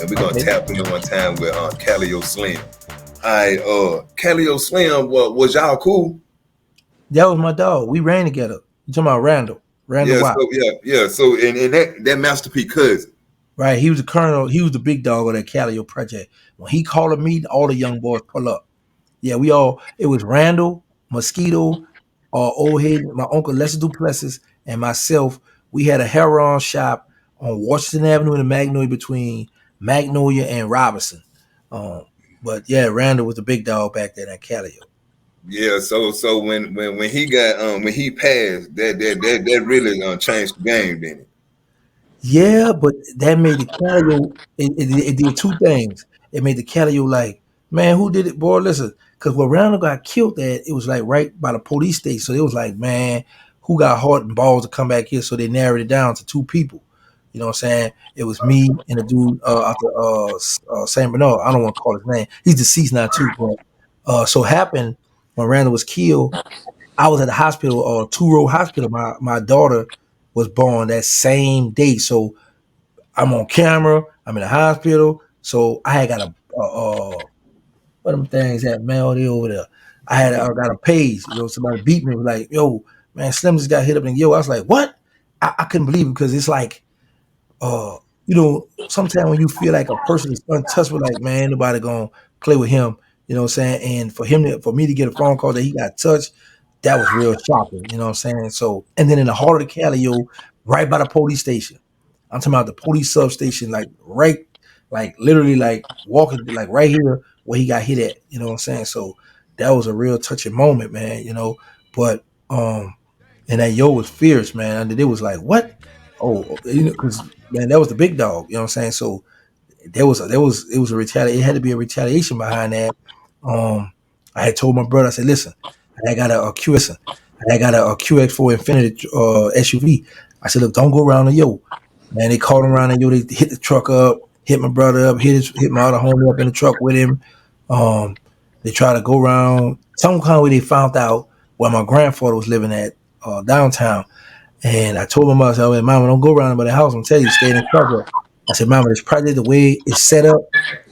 and we're gonna Okay. tap in one time with Calliope Slim. Alright, Calliope Slim, was y'all cool? That was my dog. We ran together. You talking about Randall? Randall Yeah, Watt. so yeah. So and that Master P cousin. Right. He was the colonel. He was the big dog of that Calliope project. When he called a meeting, all the young boys pull up. Yeah, we all. It was Randall, Mosquito, Old Head, my uncle Lester Duplessis, and myself. We had a heroin shop on Washington Avenue and Magnolia between Magnolia and Robinson. Um, but yeah, Randall was the big dog back then at Calliope. Yeah, so when he got when he passed, that really changed the game, didn't it? Yeah, but that made the Calio. It did two things. It made the Calio like, man, who did it, boy? Listen, because when Randall got killed, at it was like right by the police station. So it was like, man, who got heart and balls to come back here? So they narrowed it down to two people. You know what I'm saying? It was me and the dude out the San Bernard. I don't want to call his name. He's deceased now too. But so happened when Randall was killed. I was at the hospital, Two Road Hospital. My daughter was born that same day. So I'm on camera. I'm in the hospital. So I had got what them things at, man, they over there. I got a page. Somebody beat me. Was like, yo, man, Slim just got hit up. And yo, I was like, what? I couldn't believe it because it's like, sometimes when you feel like a person is untouchable, like, man, nobody gonna play with him. You know what I'm saying? And for me to get a phone call that he got touched, that was real shocking. You know what I'm saying? So, and then in the heart of the Calio, right by the police station. I'm talking about the police substation, like right, like literally, like walking, like right here where he got hit at. You know what I'm saying? So that was a real touching moment, man. But and that yo was fierce, man. And it was like, what? Oh, because man, that was the big dog. You know what I'm saying? So it was a retaliation. It had to be a retaliation behind that. I had told my brother, I said, listen, I got a QX4 Infinity SUV. I said, look, don't go around the yo. Man, they called him around and yo, they hit the truck up, hit my brother up, hit my other homie up in the truck with him. They tried to go around. Some kind of way they found out where my grandfather was living at downtown. And I told my mother, I said, Mama, don't go around by the house. I'm telling you, stay in the truck. I said, Mama, this project, the way it's set up,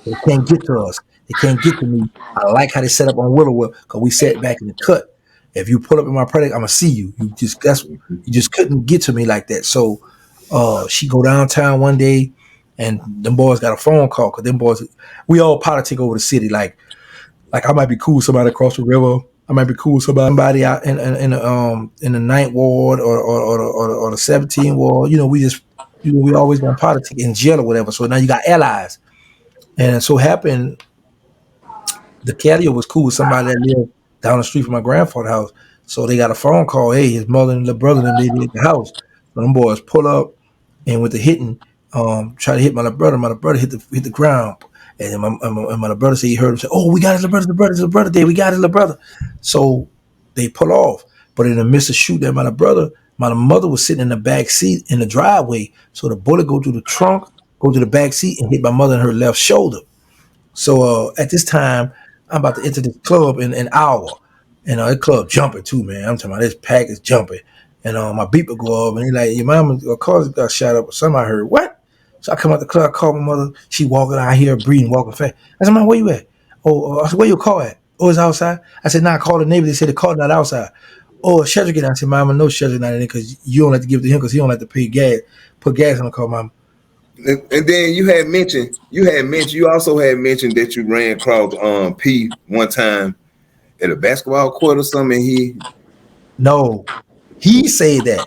they can't get to us. They can't get to me. I like how they set up on Willowwood because we sat back in the cut. If you pull up in my project, I'm gonna see you. You just couldn't get to me like that. So she go downtown one day and them boys got a phone call because them boys, we all politic over the city. Like I might be cool with somebody across the river. I might be cool with somebody out in the ninth ward or the 17th ward. We just we always been politic in jail or whatever. So now you got allies, and it so happened the Caddio was cool with somebody that lived down the street from my grandfather's house. So they got a phone call. Hey, his mother and little brother and they be at the house. So them boys pull up and with the hitting, try to hit my little brother. My little brother hit the ground. And then my little brother said he heard him say, "Oh, we got his little brother there. We got his little brother." So they pull off. But in the midst of shooting at my little brother, my mother was sitting in the back seat in the driveway. So the bullet go through the trunk, go to the back seat, and hit my mother in her left shoulder. So at this time, I'm about to enter this club in an hour. And that club jumping too, man. I'm talking about this pack is jumping. And my beeper go off, and he like, your mama, car got shot up or something. I heard, what? So I come out the club, I call my mother. She walking out here, breathing, walking fast. I said, "Man, where you at?" Oh, I said, "Where your car at?" "Oh, it's outside." I said, "Nah, I called the neighbor. They said the car not outside." "Oh, Shedrick." I said, "Mama, no Shedrick not in there because you don't have to give it to him because he don't have to pay gas, put gas in the car, Mama." And then you also had mentioned that you ran across P one time at a basketball court or something. No, he said that.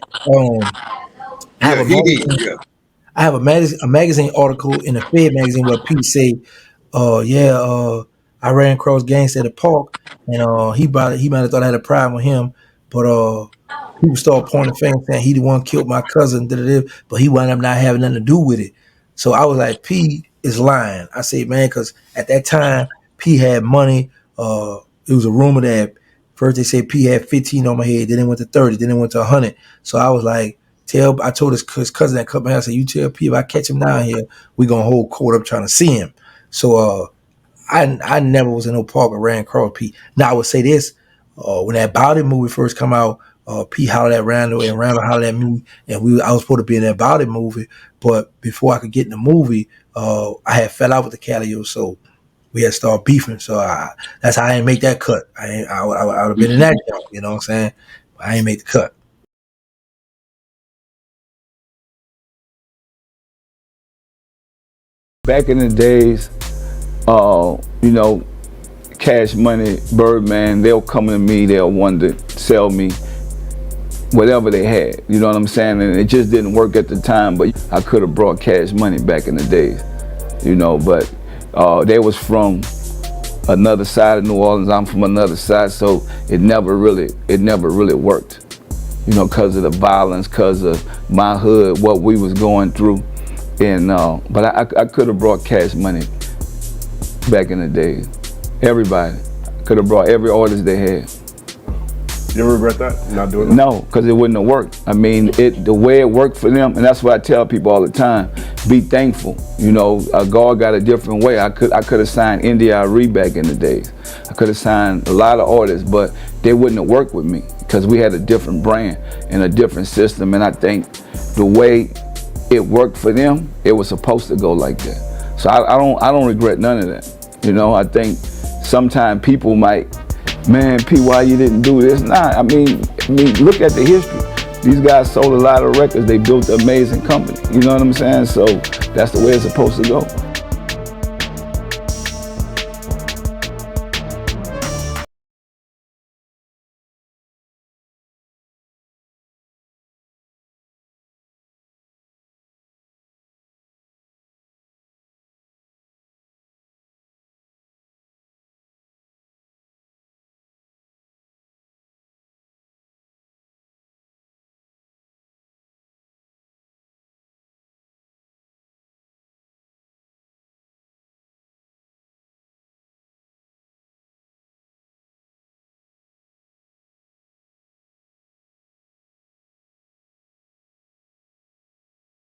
I have Yeah, a he did. magazine. Yeah. I have a magazine article in the Fed magazine where Pete say, yeah, I ran across Gangsta at the park, and he might have thought I had a problem with him, but people started pointing fingers saying he the one killed my cousin, but he wound up not having nothing to do with it. So I was like, P is lying. I say, man, because at that time P had money. It was a rumor that first they said P had 15 on my head, then it went to 30, then it went to 100. So I was like, I told his cousin that cut my hair, I said, you tell P if I catch him down here, we gonna hold court up trying to see him. So I never was in no park or ran across P. Now I would say this, when that Bowdy movie first come out, P hollered at Randall and Randall hollered at me, and I was supposed to be in that Bowdy movie, But before I could get in the movie, I had fell out with the Calliope, so we had started beefing. So that's how I didn't make that cut. I would have been in that jump, you know what I'm saying? But I ain't make the cut. Back in the days, you know, Cash Money, Birdman, they'll come to me, they'll want to sell me whatever they had, you know what I'm saying? And it just didn't work at the time, but I could have brought Cash Money back in the days, you know, but they was from another side of New Orleans, I'm from another side, so it never really worked, you know, because of the violence, because of my hood, what we was going through. And but I could have brought Cash Money back in the days. Everybody could have brought every artist they had. You ever regret that, not doing that? No, because it wouldn't have worked. I mean, the way it worked for them, and that's what I tell people all the time: be thankful. You know, God got a different way. I could have signed NDRE back in the days. I could have signed a lot of artists, but they wouldn't have worked with me because we had a different brand and a different system. And I think the way it worked for them, it was supposed to go like that. So I don't regret none of that. You know, I think sometimes people might, man, P, why you didn't do this? Nah, I mean, look at the history. These guys sold a lot of records. They built an amazing company. You know what I'm saying? So that's the way it's supposed to go.